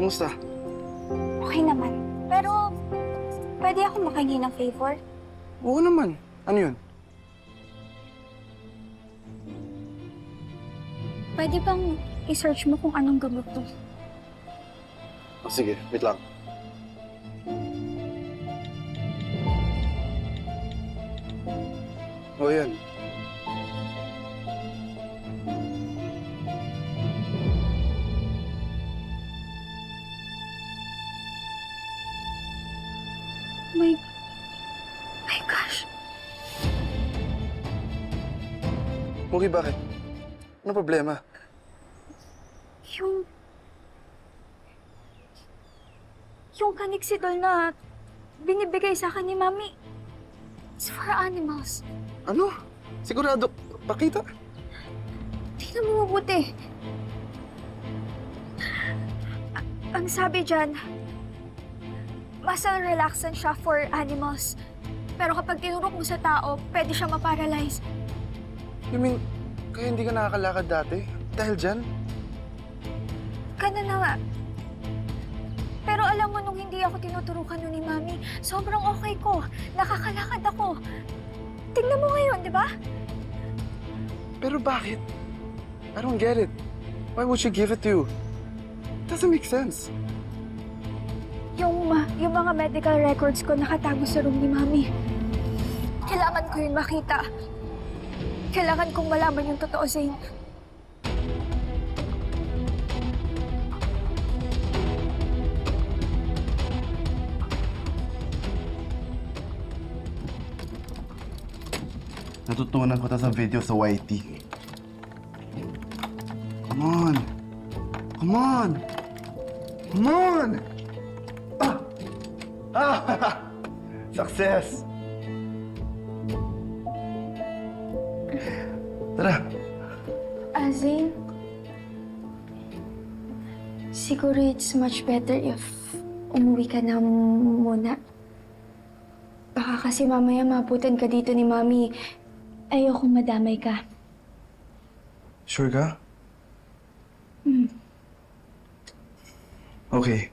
Kumusta? Okay naman. Pero, pwede ako makahingi ng favor? Oo naman. Ano yun? Pwede bang i-search mo kung anong gamot to? Sige, wait lang. O yan. My gosh. Muki, bakit? Ano problema? Yung kaniksidol na binibigay sa akin ni Mami, it's for animals. Ano? Sigurado? Pakita? Tingnan mo mabuti. Ang sabi dyan, muscle relaxant siya for animals. Pero kapag tinurok mo sa tao, pwede siya ma-paralyze. You mean, kaya hindi ka nakakalakad dati? Dahil dyan? Ganun na nga. Pero alam mo, nung hindi ako tinuturukan nun ni Mami, sobrang okay ko. Nakakalakad ako. Tingnan mo ngayon, di ba? Pero bakit? I don't get it. Why would she give it to you? It doesn't make sense. Yung mga medical records ko nakatago sa room ni Mami. Kailangan ko yun makita. Kailangan kong malaman yung totoo, Zane. Natutunan ko sa video sa YT. Come on! Come on! Come on! Ah! Ah! Success! Tara! Zane, siguro it's much better if umuwi ka na muna. Baka kasi mamaya maputan ka dito ni Mami. Ayokong madamay ka. Sure ka? Okay.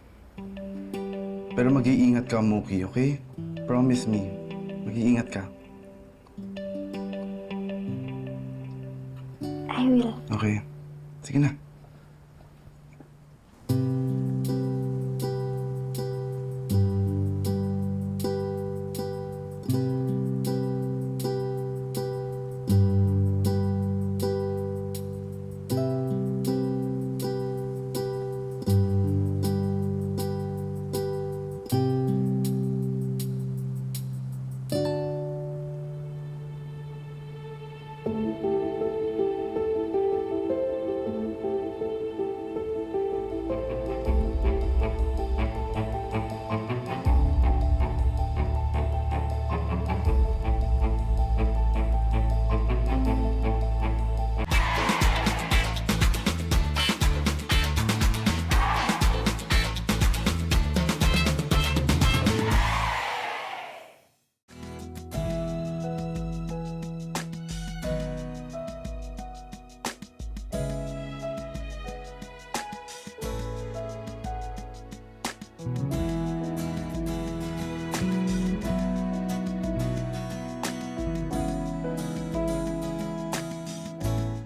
Pero mag-iingat ka, Muki, okay? Promise me. Mag-iingat ka. I will. Okay. Sige na.